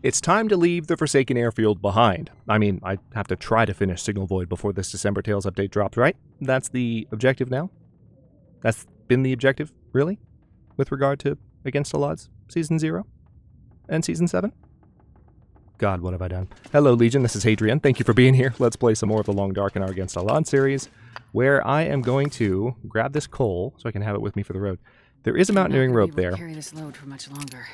It's time to leave the Forsaken Airfield behind. I mean, I have to try to finish Signal Void before this December Tales update drops, right? That's the objective now? That's been the objective, really? With regard to Against All Odds Season 0 and Season 7? God, what have I done? Hello, Legion, this is Hadrian. Thank you for being here. Let's play some more of the Long Dark in our Against All Odds series, where I am going to grab this coal so I can have it with me for the road. There is a mountaineering rope there. Carry this load for much longer.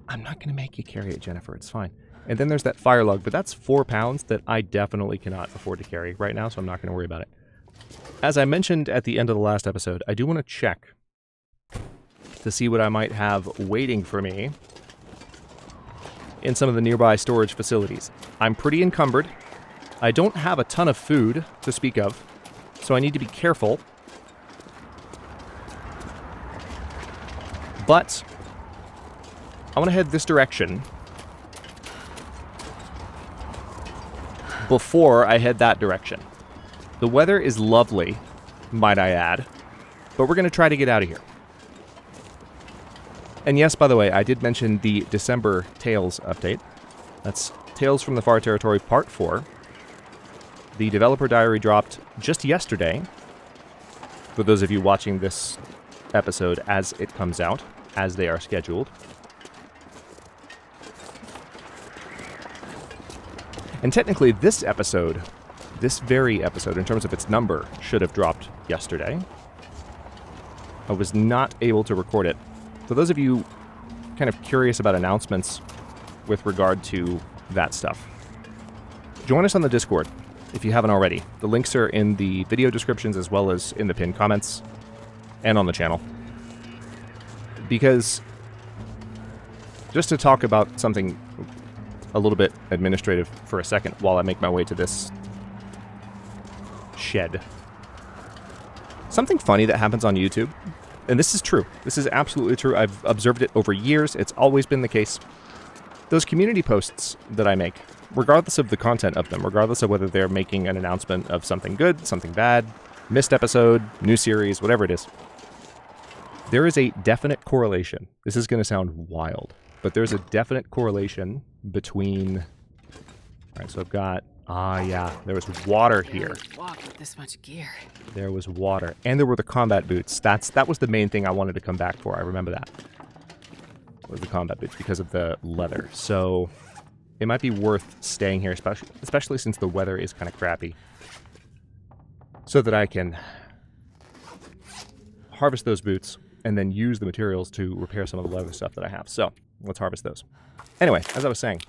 I'm not going to make you carry it, Jennifer. It's fine. And then there's that fire log, but that's 4 pounds that I definitely cannot afford to carry right now, so I'm not going to worry about it. As I mentioned at the end of the last episode, I do want to check to see what I might have waiting for me in some of the nearby storage facilities. I'm pretty encumbered. I don't have a ton of food to speak of, so I need to be careful. But I want to head this direction before I head that direction. The weather is lovely, might I add, but we're going to try to get out of here. And yes, by the way, I did mention the December Tales update. That's Tales from the Far Territory Part 4. The developer diary dropped just yesterday, for those of you watching this episode as it comes out, as they are scheduled. And technically, this episode, this very episode, in terms of its number, should have dropped yesterday. I was not able to record it. For those of you kind of curious about announcements with regard to that stuff, join us on the Discord if you haven't already. The links are in the video descriptions as well as in the pinned comments and on the channel. Because, just to talk about something a little bit administrative for a second while I make my way to this shed. Something funny that happens on YouTube, and this is true. This is absolutely true. I've observed it over years. It's always been the case. Those community posts that I make, regardless of the content of them, regardless of whether they're making an announcement of something good, something bad, missed episode, new series, whatever it is, there is a definite correlation. This is going to sound wild, but there's a definite correlation between... Alright, so I've got... yeah, there was water here. Walk with this much gear. There was water. And there were the combat boots. That was the main thing I wanted to come back for. I remember that. Was the combat boots because of the leather. So it might be worth staying here, especially since the weather is kind of crappy, so that I can harvest those boots and then use the materials to repair some of the leather stuff that I have. So let's harvest those. Anyway, as I was saying,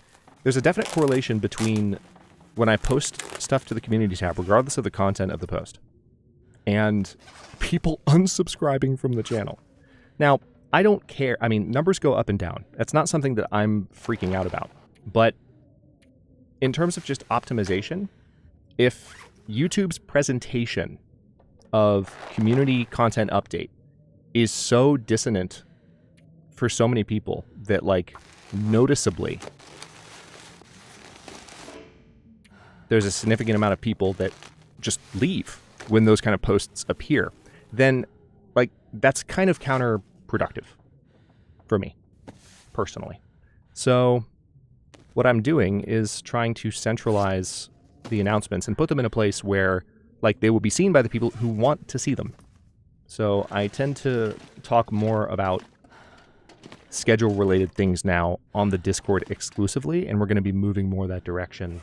there's a definite correlation between when I post stuff to the community tab, regardless of the content of the post, and people unsubscribing from the channel. Now, I don't care. I mean, numbers go up and down. That's not something that I'm freaking out about. But in terms of just optimization, if YouTube's presentation of community content update is so dissonant for so many people that, like, noticeably there's a significant amount of people that just leave when those kind of posts appear, then, like, that's kind of counterproductive for me, personally. So what I'm doing is trying to centralize the announcements and put them in a place where, like, they will be seen by the people who want to see them. So I tend to talk more about schedule-related things now on the Discord exclusively, and we're going to be moving more that direction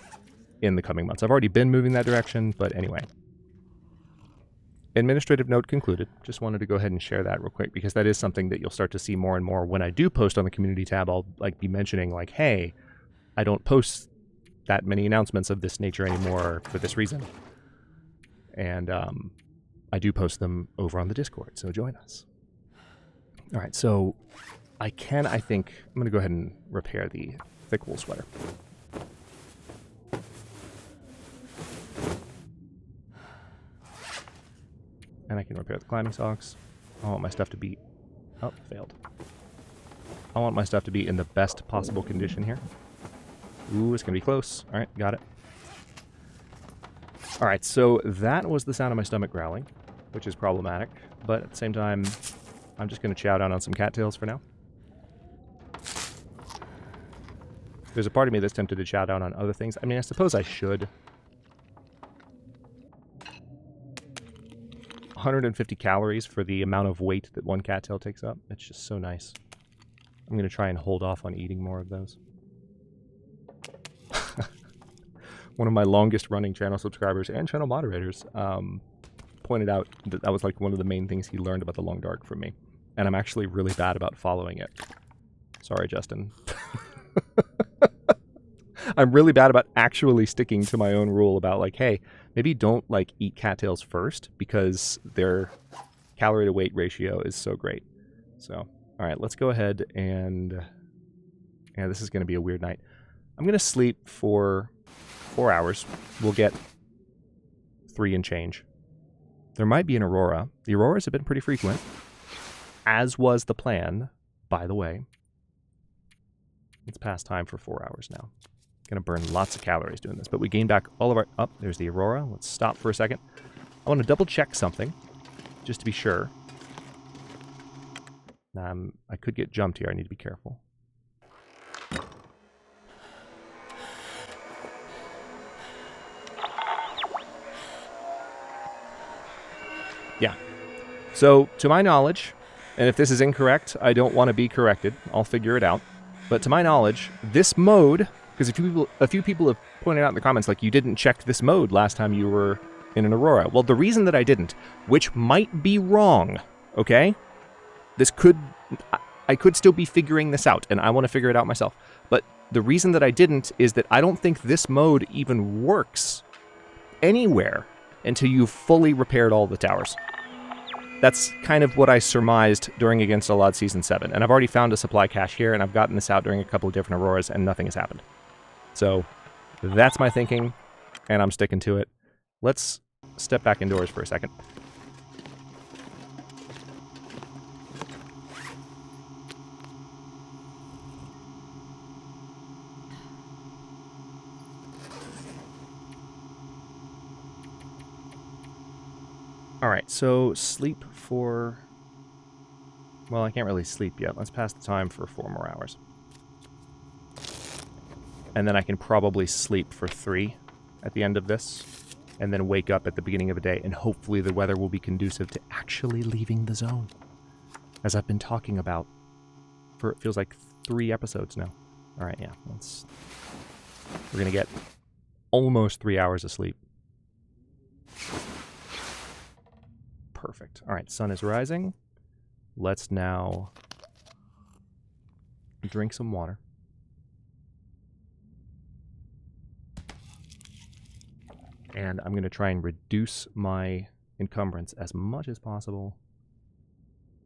in the coming months. I've already been moving that direction, but anyway. Administrative note concluded. Just wanted to go ahead and share that real quick, because that is something that you'll start to see more and more. When I do post on the community tab, I'll, like, be mentioning, like, hey, I don't post that many announcements of this nature anymore for this reason. And I do post them over on the Discord, so join us. All right, so I think, I'm going to go ahead and repair the thick wool sweater. And I can repair the climbing socks. I want my stuff to be... Oh, failed. I want my stuff to be in the best possible condition here. Ooh, it's going to be close. All right, got it. All right, so that was the sound of my stomach growling, which is problematic. But at the same time, I'm just going to chow down on some cattails for now. There's a part of me that's tempted to chow down on other things. I mean, I suppose I should. 150 calories for the amount of weight that one cattail takes up. It's just so nice. I'm going to try and hold off on eating more of those. One of my longest running channel subscribers and channel moderators pointed out that that was like one of the main things he learned about the long dark from me. And I'm actually really bad about following it. Sorry, Justin. I'm really bad about actually sticking to my own rule about like, hey, maybe don't like eat cattails first because their calorie to weight ratio is so great. So, all right, let's go ahead and, yeah, this is going to be a weird night. I'm going to sleep for 4 hours. We'll get 3 and change. There might be an aurora. The auroras have been pretty frequent, as was the plan, by the way. It's past time for 4 hours now. Gonna burn lots of calories doing this, but we gain back all of our... Oh, there's the aurora. Let's stop for a second. I want to double check something, just to be sure. I could get jumped here. I need to be careful. Yeah. So, to my knowledge, and if this is incorrect, I don't want to be corrected. I'll figure it out. But to my knowledge, this mode... Because a few people have pointed out in the comments, like, you didn't check this mode last time you were in an aurora. Well, the reason that I didn't, which might be wrong, okay? I could still be figuring this out, and I want to figure it out myself. But the reason that I didn't is that I don't think this mode even works anywhere until you've fully repaired all the towers. That's kind of what I surmised during Against All Odds Season 7. And I've already found a supply cache here, and I've gotten this out during a couple of different auroras, and nothing has happened. So that's my thinking, and I'm sticking to it. Let's step back indoors for a second. Alright, so sleep for... Well, I can't really sleep yet. Let's pass the time for 4 more hours. And then I can probably sleep for 3 at the end of this. And then wake up at the beginning of the day. And hopefully the weather will be conducive to actually leaving the zone. As I've been talking about for, it feels like 3 episodes now. Alright, yeah. We're going to get almost 3 hours of sleep. Perfect. Alright, sun is rising. Let's now drink some water. And I'm going to try and reduce my encumbrance as much as possible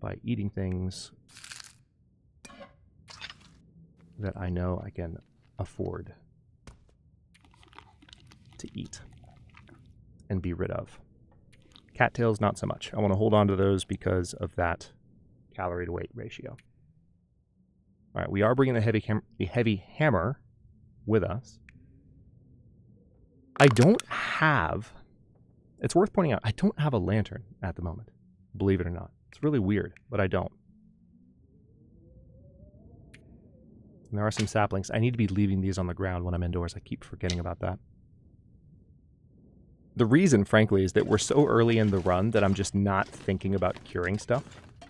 by eating things that I know I can afford to eat and be rid of. Cattails, not so much. I want to hold on to those because of that calorie to weight ratio. All right, we are bringing the heavy hammer with us. I don't have... It's worth pointing out, I don't have a lantern at the moment. Believe it or not. It's really weird, but I don't. And there are some saplings. I need to be leaving these on the ground when I'm indoors. I keep forgetting about that. The reason, frankly, is that we're so early in the run that I'm just not thinking about curing stuff.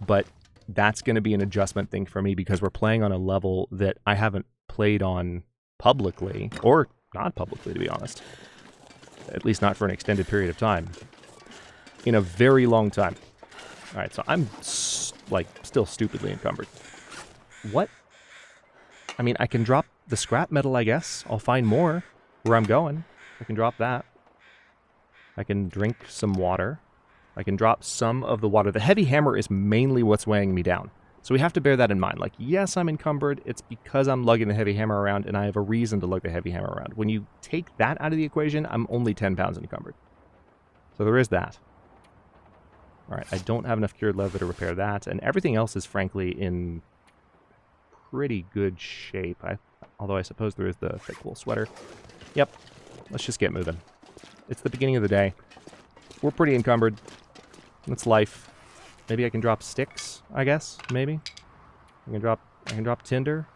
But that's going to be an adjustment thing for me because we're playing on a level that I haven't played on publicly, or not publicly, to be honest. At least not for an extended period of time. In a very long time. Alright, so I'm, still stupidly encumbered. What? I mean, I can drop the scrap metal, I guess. I'll find more where I'm going. I can drop that. I can drink some water. I can drop some of the water. The heavy hammer is mainly what's weighing me down. So we have to bear that in mind. Like, yes, I'm encumbered. It's because I'm lugging the heavy hammer around, and I have a reason to lug the heavy hammer around. When you take that out of the equation, I'm only 10 pounds encumbered. So there is that. All right, I don't have enough cured leather to repair that, and everything else is, frankly, in pretty good shape. Although I suppose there is the thick wool sweater. Yep, let's just get moving. It's the beginning of the day. We're pretty encumbered. That's life. Maybe I can drop sticks, I guess, maybe. I can drop tinder.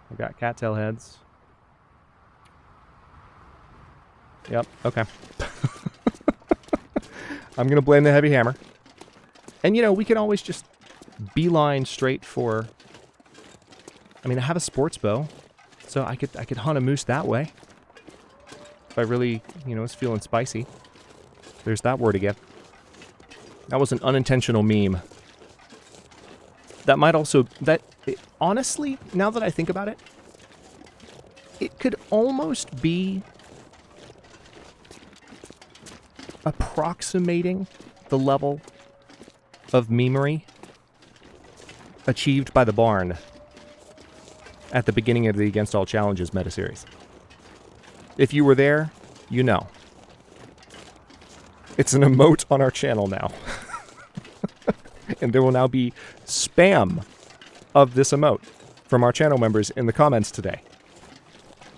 I've got cattail heads. Yep, okay. I'm going to blame the heavy hammer. And, you know, we can always just beeline straight for... I mean, I have a sports bow, so I could hunt a moose that way. If I really, you know, was feeling spicy. There's that word again. That was an unintentional meme. That might also... honestly, now that I think about it, it could almost be approximating the level of memery achieved by the barn at the beginning of the Against All Challenges meta-series. If you were there, you know. It's an emote on our channel now. And there will now be spam of this emote from our channel members in the comments today.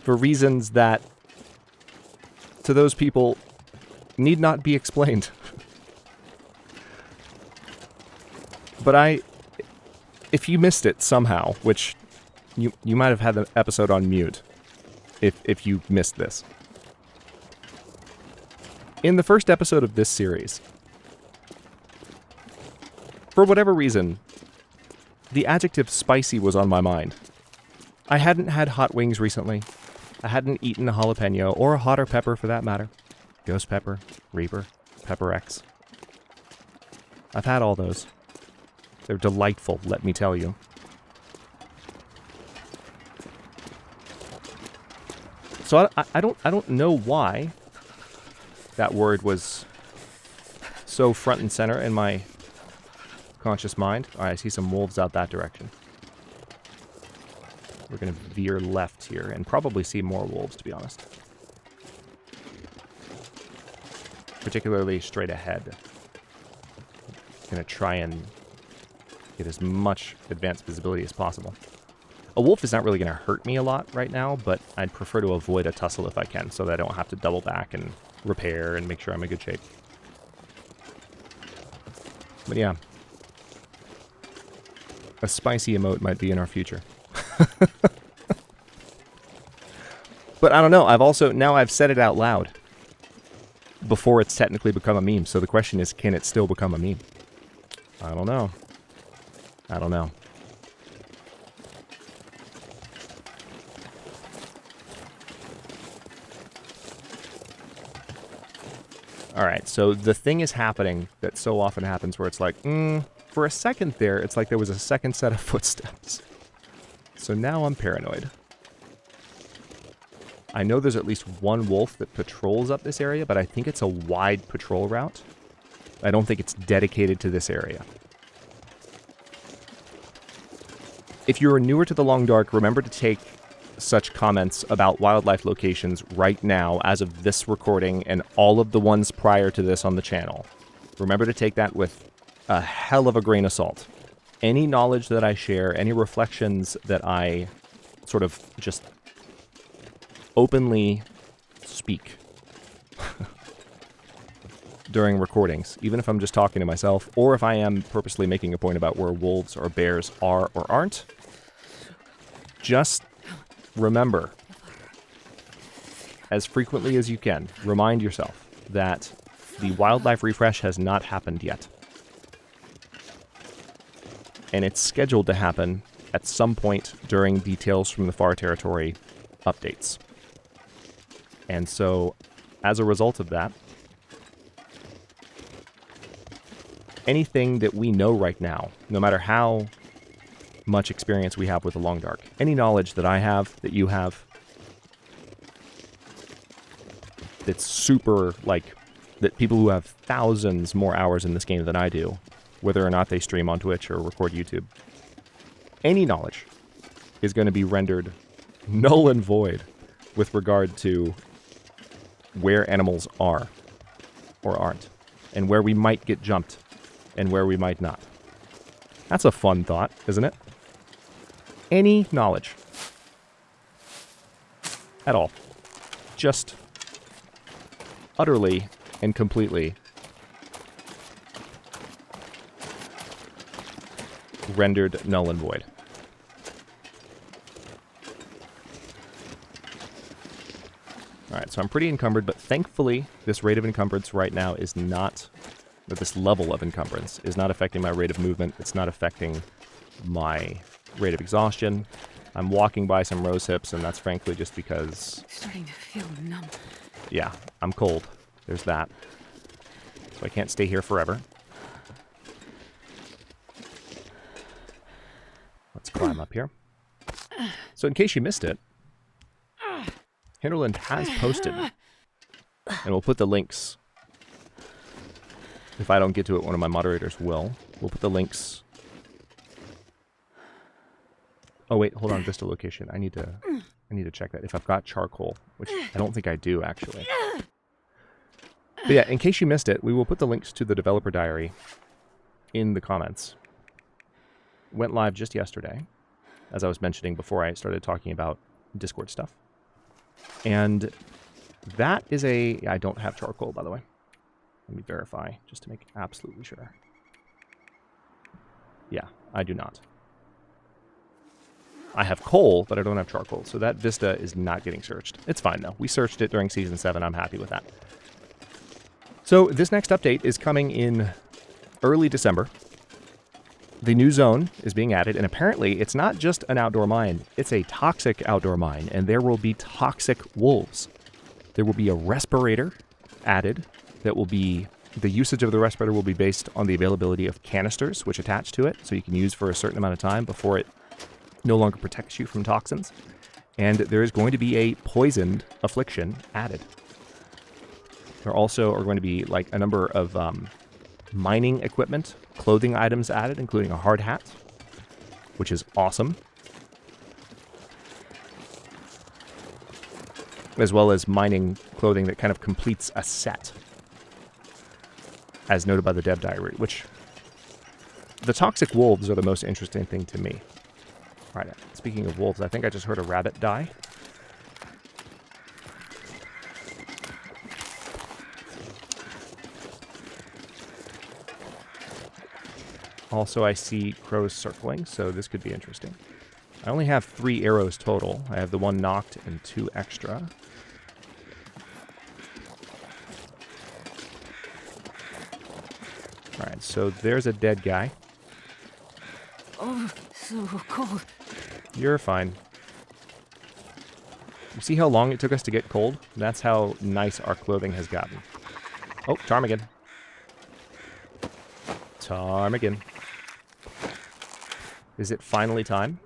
For reasons that, to those people, need not be explained. But if you missed it somehow, which you might have had the episode on mute, if you missed this. In the first episode of this series, for whatever reason, the adjective spicy was on my mind. I hadn't had hot wings recently. I hadn't eaten a jalapeno, or a hotter pepper for that matter. Ghost pepper, Reaper, Pepper X. I've had all those. They're delightful, let me tell you. So I don't know why that word was so front and center in my conscious mind. All right, I see some wolves out that direction. We're going to veer left here and probably see more wolves, to be honest. Particularly straight ahead. Going to try and get as much advanced visibility as possible. A wolf is not really going to hurt me a lot right now, but I'd prefer to avoid a tussle if I can, so that I don't have to double back and repair and make sure I'm in good shape. But yeah. A spicy emote might be in our future. But I don't know, I've said it out loud before it's technically become a meme, so the question is, can it still become a meme? I don't know. I don't know. Alright, so the thing is happening that so often happens where it's like, for a second there, it's like there was a second set of footsteps. So now I'm paranoid. I know there's at least one wolf that patrols up this area, but I think it's a wide patrol route. I don't think it's dedicated to this area. If you're newer to the Long Dark, remember to take such comments about wildlife locations right now, as of this recording, and all of the ones prior to this on the channel. Remember to take that with a hell of a grain of salt. Any knowledge that I share, any reflections that I sort of just openly speak during recordings, even if I'm just talking to myself, or if I am purposely making a point about where wolves or bears are or aren't, just remember, as frequently as you can, remind yourself that the wildlife refresh has not happened yet. And it's scheduled to happen at some point during the Tales from the Far Territory updates. And so, as a result of that, anything that we know right now, no matter how much experience we have with the Long Dark, any knowledge that I have, that you have, that's super, like, that people who have thousands more hours in this game than I do, whether or not they stream on Twitch or record YouTube, any knowledge is going to be rendered null and void with regard to where animals are or aren't, and where we might get jumped and where we might not. That's a fun thought, isn't it? Any knowledge at all, just utterly and completely rendered null and void. Alright, so I'm pretty encumbered, but thankfully this rate of encumbrance right now is not, or this level of encumbrance is not affecting my rate of movement. It's not affecting my rate of exhaustion. I'm walking by some rose hips, and that's frankly just because... Starting to feel numb. Yeah, I'm cold. There's that. So I can't stay here forever. Let's climb up here. So in case you missed it, Hinterland has posted, and we'll put the links. If I don't get to it, one of my moderators will. We'll put the links. Oh wait, hold on, Vista location. I need to check that if I've got charcoal, which I don't think I do actually. But yeah, in case you missed it, we will put the links to the developer diary in the comments. Went live just yesterday, as I was mentioning before I started talking about Discord stuff. And that is a... I don't have charcoal, by the way. Let me verify, just to make absolutely sure. Yeah, I do not. I have coal, but I don't have charcoal, so that vista is not getting searched. It's fine, though. We searched it during Season 7. I'm happy with that. So this next update is coming in early December. The new zone is being added, and apparently it's not just an outdoor mine. It's a toxic outdoor mine, and there will be toxic wolves. There will be a respirator added that will be... The usage of the respirator will be based on the availability of canisters, which attach to it, so you can use for a certain amount of time before it no longer protects you from toxins. And there is going to be a poisoned affliction added. There also are going to be like a number of mining equipment, clothing items added, including a hard hat, which is awesome. As well as mining clothing that kind of completes a set, as noted by the dev diary, which the toxic wolves are the most interesting thing to me. Right, speaking of wolves, I think I just heard a rabbit die. Also, I see crows circling, so this could be interesting. I only have 3 arrows total. I have the 1 knocked and 2 extra. Alright, so there's a dead guy. Oh, so cold. You're fine. You see how long it took us to get cold? That's how nice our clothing has gotten. Oh, Ptarmigan. Ptarmigan. Is it finally time?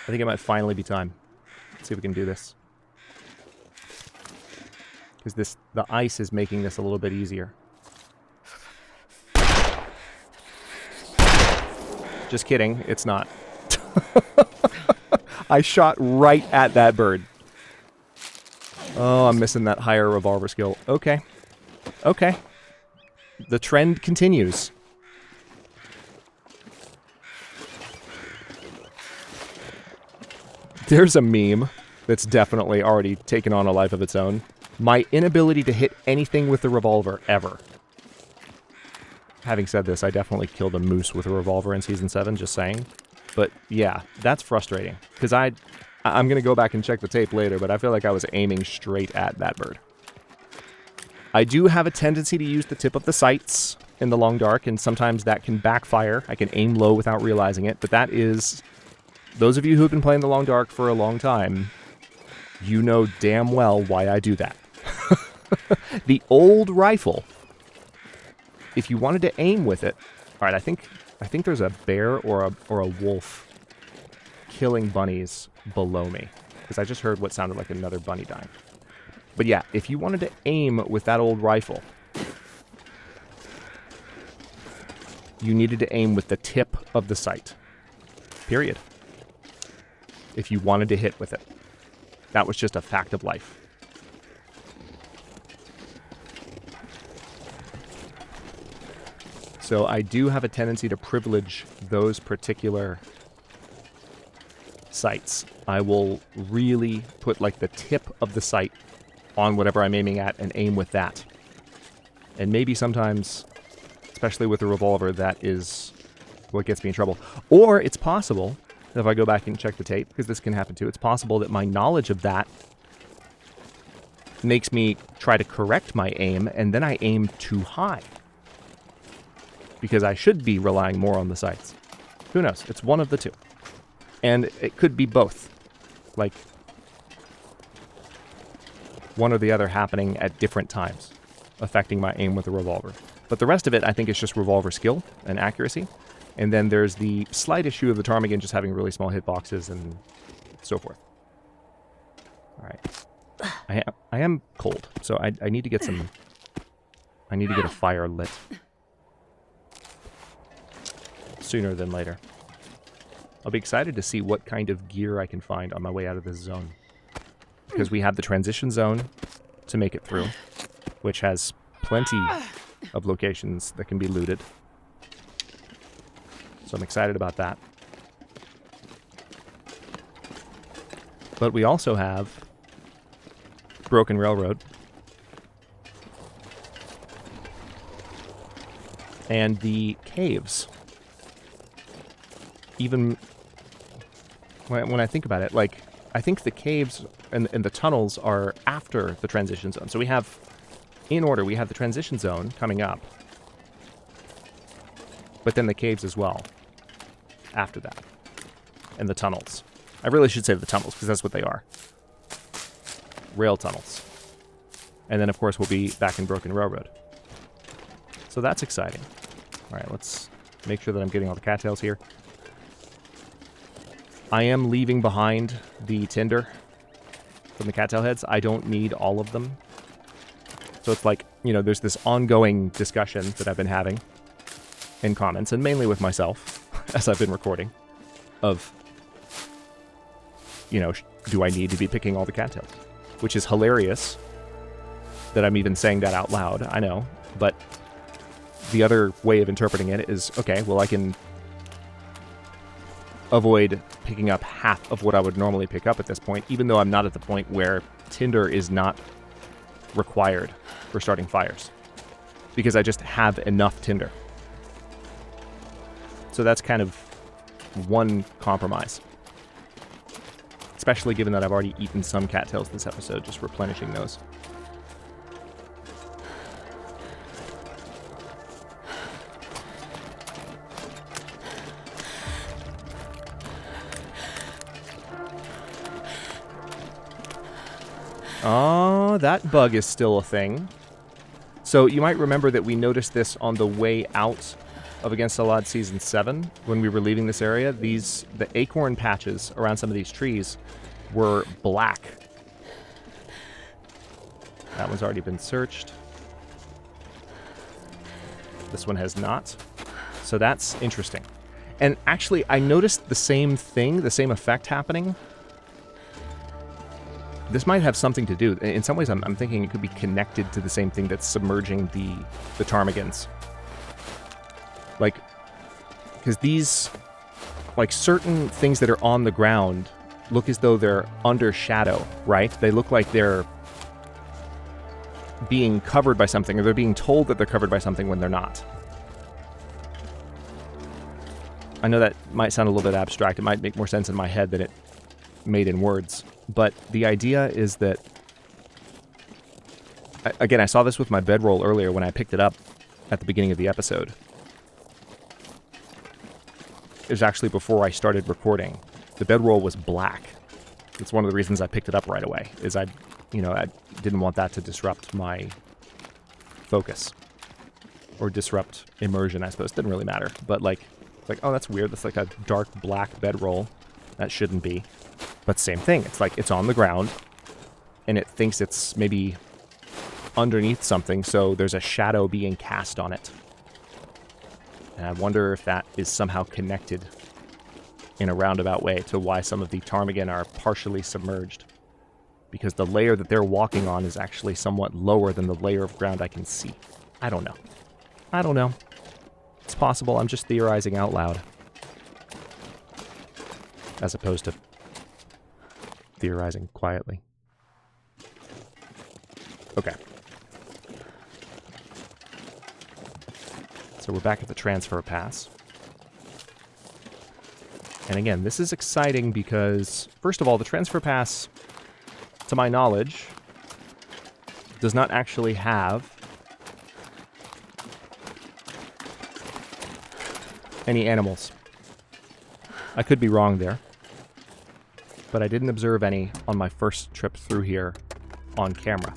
I think it might finally be time. Let's see if we can do this. Because the ice is making this a little bit easier. Just kidding, it's not. I shot right at that bird. Oh, I'm missing that higher revolver skill. Okay. Okay. The trend continues. There's a meme that's definitely already taken on a life of its own. My inability to hit anything with the revolver, ever. Having said this, I definitely killed a moose with a revolver in Season 7, just saying. But yeah, that's frustrating. Because I'm going to go back and check the tape later, but I feel like I was aiming straight at that bird. I do have a tendency to use the tip of the sights in the long dark, and sometimes that can backfire. I can aim low without realizing it, but that is... Those of you who have been playing the long dark for a long time, you know damn well why I do that. The old rifle... If you wanted to aim with it, all right. I think there's a bear or a wolf killing bunnies below me, because I just heard what sounded like another bunny dying. But yeah, if you wanted to aim with that old rifle, you needed to aim with the tip of the sight. Period. If you wanted to hit with it, that was just a fact of life. So I do have a tendency to privilege those particular sights. I will really put like the tip of the sight on whatever I'm aiming at and aim with that. And maybe sometimes, especially with a revolver, that is what gets me in trouble. Or it's possible if I go back and check the tape, because this can happen too. It's possible that my knowledge of that makes me try to correct my aim, and then I aim too high. Because I should be relying more on the sights. Who knows? It's one of the two. And it could be both. Like, one or the other happening at different times, affecting my aim with the revolver. But the rest of it, I think, is just revolver skill and accuracy. And then there's the slight issue of the ptarmigan just having really small hitboxes and so forth. All right. I am cold, so I need to get some... I need to get a fire lit. Sooner than later. I'll be excited to see what kind of gear I can find on my way out of this zone. Because we have the transition zone to make it through, which has plenty of locations that can be looted. So I'm excited about that. But we also have Broken Railroad. And the caves. Even when I think about it, like, I think the caves and the tunnels are after the transition zone. So we have, in order, we have the transition zone coming up. But then the caves as well, after that. And the tunnels. I really should say the tunnels, because that's what they are. Rail tunnels. And then, of course, we'll be back in Broken Railroad. So that's exciting. All right, let's make sure that I'm getting all the cattails here. I am leaving behind the tinder from the cattail heads. I don't need all of them. So it's like, you know, there's this ongoing discussion that I've been having in comments, and mainly with myself, as I've been recording, of, you know, do I need to be picking all the cattails? Which is hilarious that I'm even saying that out loud, I know. But the other way of interpreting it is, okay, well, I can avoid picking up half of what I would normally pick up at this point, even though I'm not at the point where tinder is not required for starting fires, because I just have enough tinder. So that's kind of one compromise, especially given that I've already eaten some cattails this episode, just replenishing those. Oh, that bug is still a thing. So you might remember that we noticed this on the way out of Against the Odd Season 7 when we were leaving this area. The acorn patches around some of these trees were black. That one's already been searched. This one has not. So that's interesting. And actually, I noticed the same thing, the same effect happening. This might have something to do. In some ways, I'm thinking it could be connected to the same thing that's submerging the ptarmigans. Like, because these, like, certain things that are on the ground look as though they're under shadow, right? They look like they're being covered by something, or they're being told that they're covered by something when they're not. I know that might sound a little bit abstract. It might make more sense in my head than it made in words. But the idea is that, again, I saw this with my bedroll earlier when I picked it up at the beginning of the episode. It was actually before I started recording. The bedroll was black. It's one of the reasons I picked it up right away, is I didn't want that to disrupt my focus. Or disrupt immersion, I suppose. It didn't really matter. But like, oh, that's weird. That's like a dark black bedroll. That shouldn't be. But same thing. It's like it's on the ground, and it thinks it's maybe underneath something, so there's a shadow being cast on it. And I wonder if that is somehow connected in a roundabout way to why some of the ptarmigan are partially submerged. Because the layer that they're walking on is actually somewhat lower than the layer of ground I can see. I don't know. It's possible. I'm just theorizing out loud. As opposed to theorizing quietly. Okay. So we're back at the transfer pass. And again, this is exciting because, first of all, the transfer pass, to my knowledge, does not actually have any animals. I could be wrong there, but I didn't observe any on my first trip through here on camera.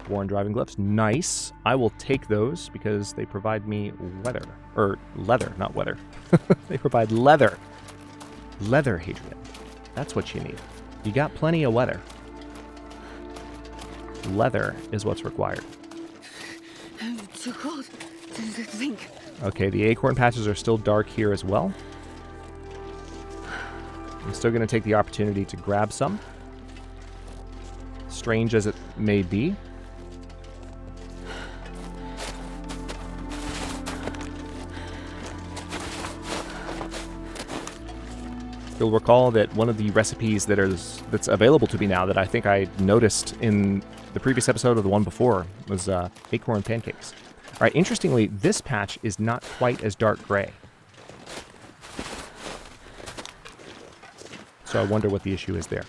Worn driving gloves, nice. I will take those because they provide me weather, or leather, not weather. They provide leather. Leather, Hadrian. That's what you need. You got plenty of weather. Leather is what's required. I'm too cold to think. Okay, the acorn patches are still dark here as well. I'm still going to take the opportunity to grab some. Strange as it may be. You'll recall that one of the recipes that's available to me now that I think I noticed in the previous episode or the one before was acorn pancakes. All right, interestingly, this patch is not quite as dark gray. So I wonder what the issue is there.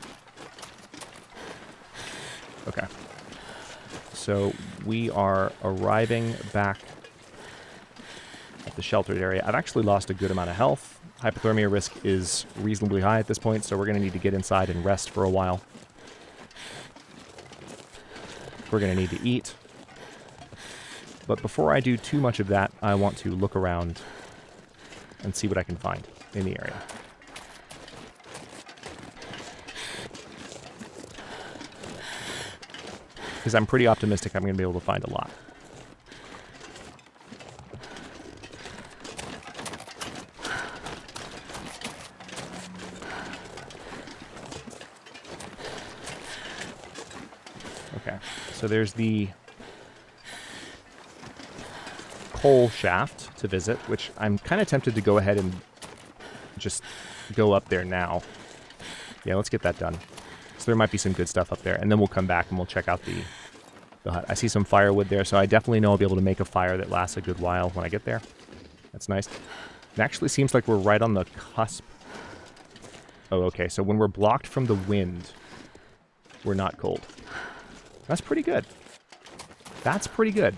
Okay. So we are arriving back at the sheltered area. I've actually lost a good amount of health. Hypothermia risk is reasonably high at this point, so we're going to need to get inside and rest for a while. We're going to need to eat. But before I do too much of that, I want to look around and see what I can find in the area. Because I'm pretty optimistic I'm going to be able to find a lot. Okay, so there's the coal shaft to visit, which I'm kind of tempted to go ahead and just go up there now. Yeah, let's get that done. So there might be some good stuff up there, and then we'll come back and we'll check out the hut. I see some firewood there, so I definitely know I'll be able to make a fire that lasts a good while when I get there. That's nice. It actually seems like we're right on the cusp. Oh, okay, so when we're blocked from the wind, we're not cold. That's pretty good. That's pretty good.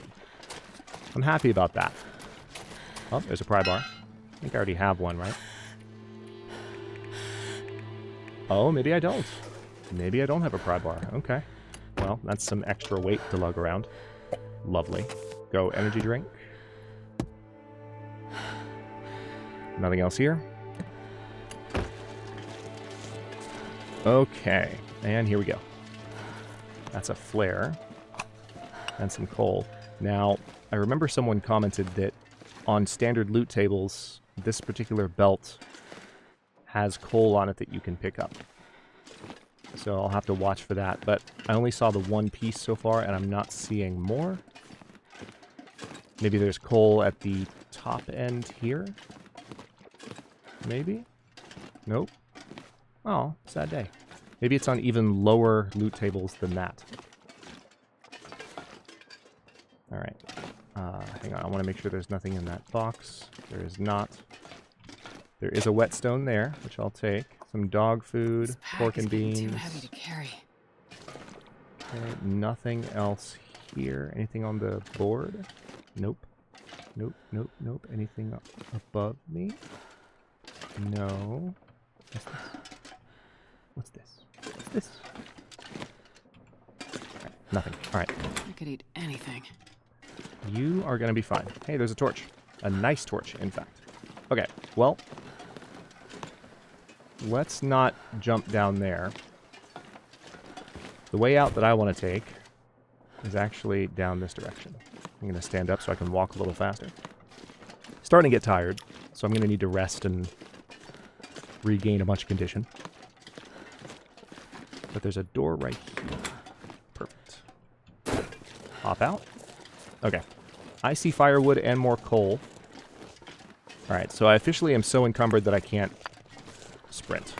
I'm happy about that. Oh, there's a pry bar. I think I already have one, right? Oh, maybe I don't. Maybe I don't have a pry bar. Okay. Well, that's some extra weight to lug around. Lovely. Go energy drink. Nothing else here. Okay. And here we go. That's a flare. And some coal. Now, I remember someone commented that on standard loot tables, this particular belt has coal on it that you can pick up. So I'll have to watch for that. But I only saw the one piece so far, and I'm not seeing more. Maybe there's coal at the top end here? Maybe? Nope. Oh, sad day. Maybe it's on even lower loot tables than that. Alright. Hang on, I want to make sure there's nothing in that box. There is not. There is a whetstone there, which I'll take. Some dog food, pork and beans. Too heavy to carry. Okay, nothing else here. Anything on the board? Nope. Nope, nope, nope. Anything up above me? No. What's this? What's this? Right, nothing. Alright. I could eat anything. You are going to be fine. Hey, there's a torch. A nice torch, in fact. Okay, well, let's not jump down there. The way out that I want to take is actually down this direction. I'm going to stand up so I can walk a little faster. Starting to get tired, so I'm going to need to rest and regain a bunch of condition. But there's a door right here. Perfect. Hop out. Okay. I see firewood and more coal. Alright, so I officially am so encumbered that I can't sprint.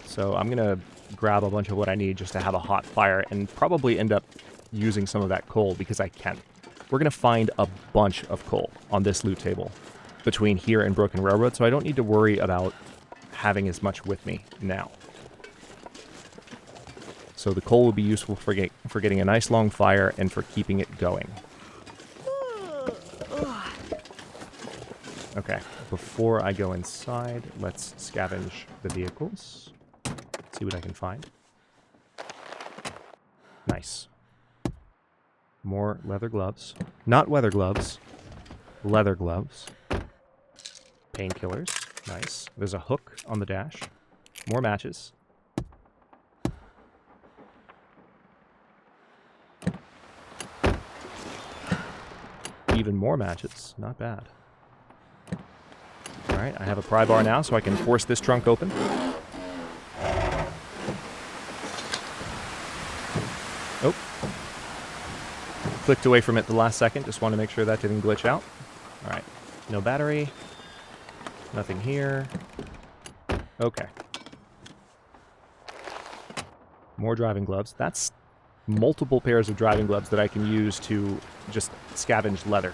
So I'm going to grab a bunch of what I need just to have a hot fire and probably end up using some of that coal because I can. We're going to find a bunch of coal on this loot table. between here and Broken Railroad, so I don't need to worry about having as much with me now. So the coal will be useful for getting a nice long fire and for keeping it going. Okay, before I go inside, let's scavenge the vehicles. See what I can find. Nice. More leather gloves. Not weather gloves. Leather gloves. Painkillers. Nice. There's a hook on the dash. More matches. Even more matches. Not bad. Alright, I have a pry bar now, so I can force this trunk open. Oh. Clicked away from it the last second. Just want to make sure that didn't glitch out. Alright. No battery. Nothing here. Okay. More driving gloves. That's multiple pairs of driving gloves that I can use to just scavenge leather.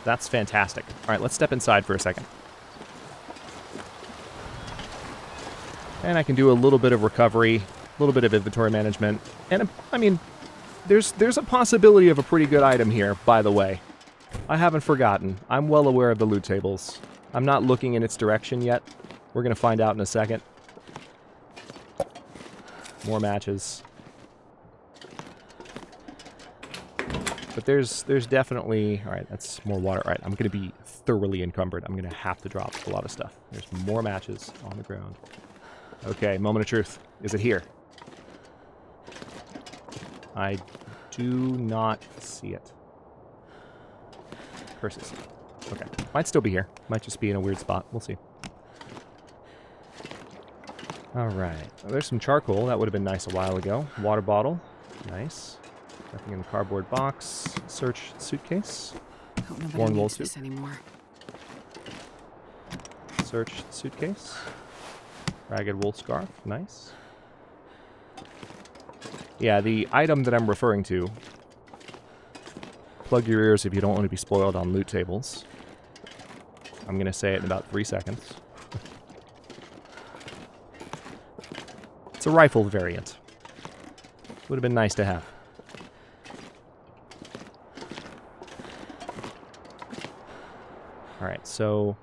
That's fantastic. Alright, let's step inside for a second. And I can do a little bit of recovery, a little bit of inventory management. And, I mean, there's a possibility of a pretty good item here, by the way. I haven't forgotten. I'm well aware of the loot tables. I'm not looking in its direction yet. We're going to find out in a second. More matches. But there's definitely... Alright, that's more water. Alright, I'm going to be thoroughly encumbered. I'm going to have to drop a lot of stuff. There's more matches on the ground. Okay, moment of truth. Is it here? I do not see it. Curses. Okay. Might still be here. Might just be in a weird spot. We'll see. Alright. Well, there's some charcoal. That would have been nice a while ago. Water bottle. Nice. Nothing in the cardboard box. Search suitcase. Hope nobody needs this anymore. Search suitcase. Ragged wool scarf. Nice. Yeah, the item that I'm referring to. Plug your ears if you don't want to be spoiled on loot tables. I'm going to say it in about 3 seconds. It's a rifle variant. Would have been nice to have. Alright, so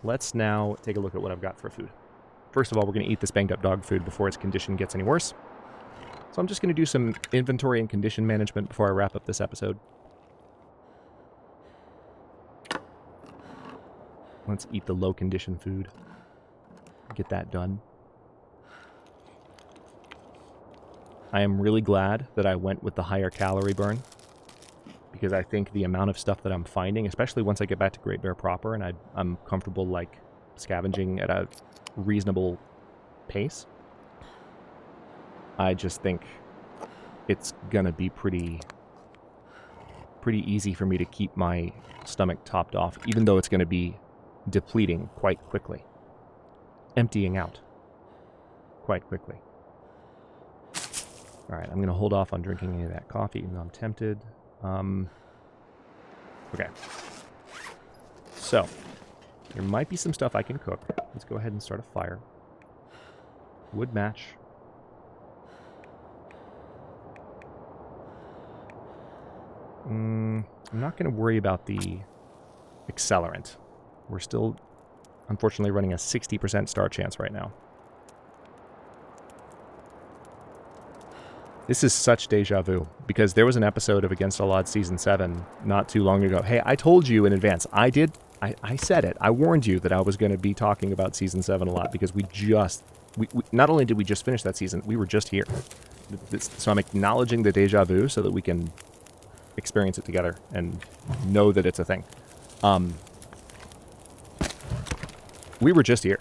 let's now take a look at what I've got for food. First of all, we're going to eat this banged up dog food before its condition gets any worse. So I'm just going to do some inventory and condition management before I wrap up this episode. Let's eat the low condition food. Get that done. I am really glad that I went with the higher calorie burn, because I think the amount of stuff that I'm finding, especially once I get back to Great Bear proper and I'm comfortable like scavenging at a reasonable pace, I just think it's gonna be pretty easy for me to keep my stomach topped off, even though it's gonna be depleting quite quickly. Emptying out quite quickly. Alright, I'm gonna hold off on drinking any of that coffee, even though I'm tempted. Okay. So, there might be some stuff I can cook. Let's go ahead and start a fire. Wood match. I'm not going to worry about the accelerant. We're still, unfortunately, running a 60% star chance right now. This is such deja vu, because there was an episode of Against All Odds Season 7 not too long ago. Hey, I told you in advance. I said it. I warned you that I was going to be talking about Season 7 a lot, because we not only did we just finish that season, we were just here. So I'm acknowledging the deja vu so that we can experience it together and know that it's a thing. We were just here.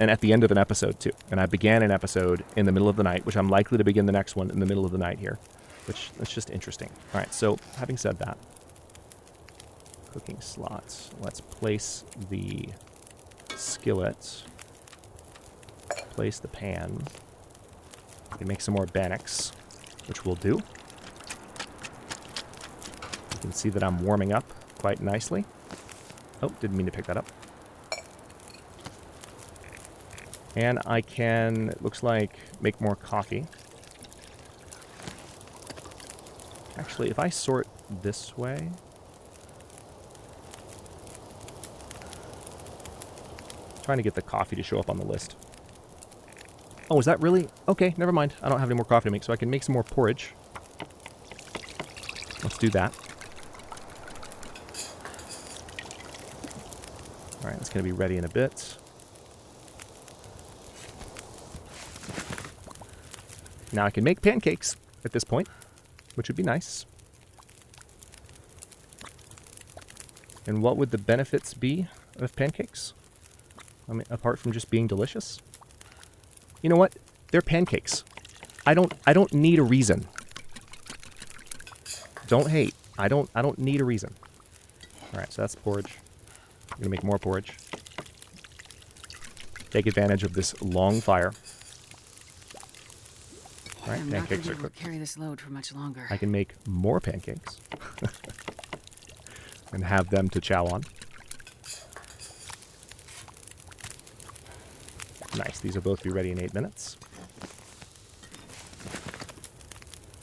And at the end of an episode, too. And I began an episode in the middle of the night, which I'm likely to begin the next one in the middle of the night here. Which, that's just interesting. All right, so having said that, cooking slots. Let's place the skillet. Place the pan. We can make some more bannocks, which we'll do. You can see that I'm warming up quite nicely. Oh, didn't mean to pick that up. And I can, it looks like, make more coffee. Actually, if I sort this way... Trying to get the coffee to show up on the list. Oh, is that really? Okay, never mind. I don't have any more coffee to make, so I can make some more porridge. Let's do that. Alright, it's going to be ready in a bit. Now I can make pancakes at this point, which would be nice. And what would the benefits be of pancakes? I mean, apart from just being delicious? You know what? They're pancakes. I don't need a reason. Don't hate. I don't need a reason. Alright, so that's porridge. I'm gonna make more porridge. Take advantage of this long fire. Alright, pancakes are cooked. Carry this load for much longer. I can make more pancakes. And have them to chow on. Nice, these will both be ready in 8 minutes.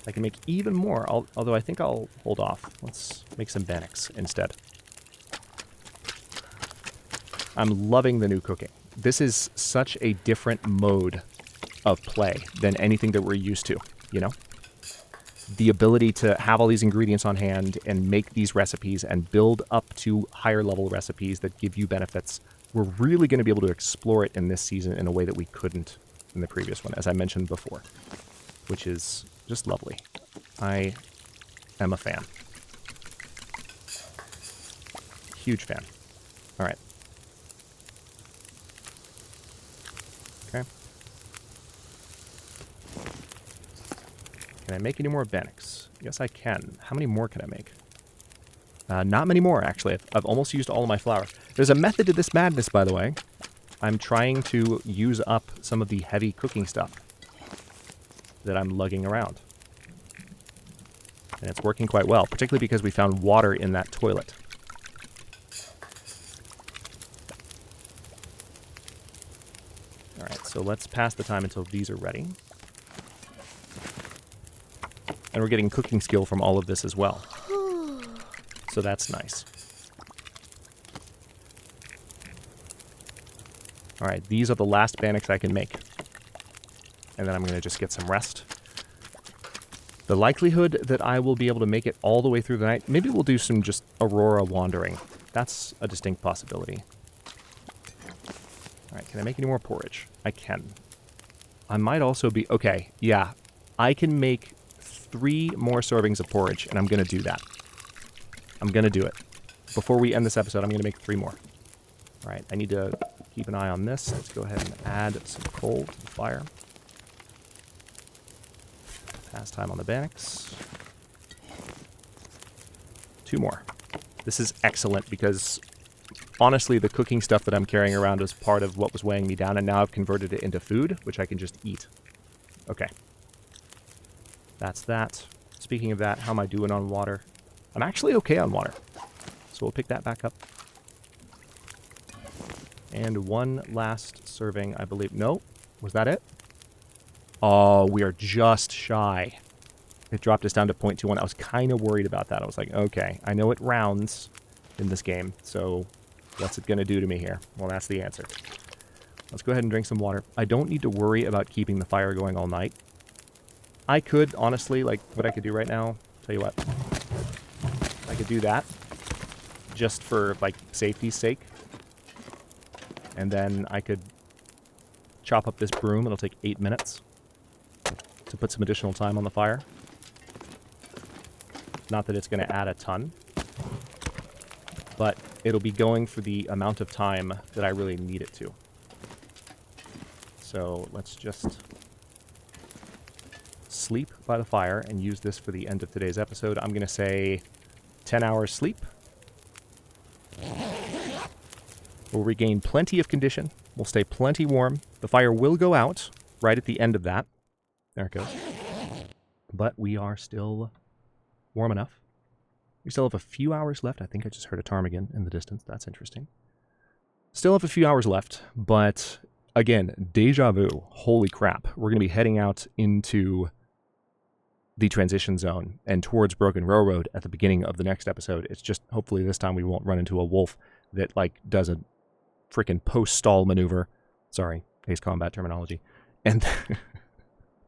I can make even more, although I think I'll hold off. Let's make some Pancakes instead. I'm loving the new cooking. This is such a different mode of play than anything that we're used to, you know? The ability to have all these ingredients on hand and make these recipes and build up to higher level recipes that give you benefits. We're really going to be able to explore it in this season in a way that we couldn't in the previous one, as I mentioned before, which is just lovely. I am a fan. Huge fan. All right. Okay. Can I make any more Pancakes? Yes, I can. How many more can I make? Not many more, actually. I've almost used all of my flour. There's a method to this madness, by the way. I'm trying to use up some of the heavy cooking stuff that I'm lugging around. And it's working quite well, particularly because we found water in that toilet. Alright, so let's pass the time until these are ready. And we're getting cooking skill from all of this as well. So that's nice. Alright, these are the last Pancakes I can make. And then I'm going to just get some rest. The likelihood that I will be able to make it all the way through the night, maybe we'll do some just Aurora wandering. That's a distinct possibility. Alright, can I make any more porridge? I can. I might also be... Okay, yeah. I can make 3 more servings of porridge, and I'm going to do that. I'm going to do it. Before we end this episode, I'm going to make 3 more. Alright, I need to keep an eye on this. Let's go ahead and add some coal to the fire. Pass time on the Pancakes. 2 more. This is excellent because, honestly, the cooking stuff that I'm carrying around is part of what was weighing me down, and now I've converted it into food, which I can just eat. Okay. That's that. Speaking of that, how am I doing on water? I'm actually okay on water. So we'll pick that back up. And 1 last serving, I believe. No? Was that it? Oh, we are just shy. It dropped us down to 0.21. I was kind of worried about that. I was like, okay, I know it rounds in this game, so what's it going to do to me here? Well, that's the answer. Let's go ahead and drink some water. I don't need to worry about keeping the fire going all night. I could, honestly, like, what I could do right now, tell you what. I could do that, just for, like, safety's sake. And then I could chop up this broom. It'll take 8 minutes to put some additional time on the fire. Not that it's going to add a ton, but it'll be going for the amount of time that I really need it to. So let's just sleep by the fire and use this for the end of today's episode. I'm going to say 10 hours sleep. We'll regain plenty of condition. We'll stay plenty warm. The fire will go out right at the end of that. There it goes. But we are still warm enough. We still have a few hours left. I think I just heard a ptarmigan in the distance. That's interesting. Still have a few hours left, but again, deja vu. Holy crap. We're going to be heading out into the transition zone and towards Broken Railroad at the beginning of the next episode. It's just, hopefully this time we won't run into a wolf that, like, does a freaking post-stall maneuver. Sorry, Ace Combat terminology. And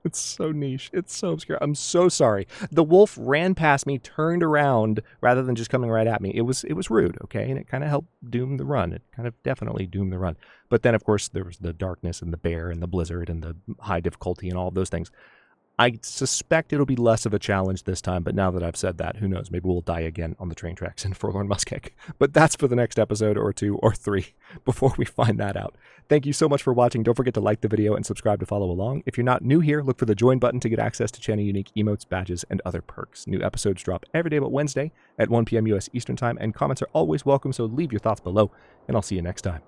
it's so niche. It's so obscure. I'm so sorry. The wolf ran past me, turned around, rather than just coming right at me. It was rude, okay? And it kind of helped doom the run. It kind of definitely doomed the run. But then, of course, there was the darkness and the bear and the blizzard and the high difficulty and all of those things. I suspect it'll be less of a challenge this time, but now that I've said that, who knows? Maybe we'll die again on the train tracks in Forlorn Muskeg. But that's for the next episode or 2 or 3 before we find that out. Thank you so much for watching. Don't forget to like the video and subscribe to follow along. If you're not new here, look for the join button to get access to channel unique emotes, badges, and other perks. New episodes drop every day but Wednesday at 1 p.m. U.S. Eastern Time, and comments are always welcome, so leave your thoughts below, and I'll see you next time.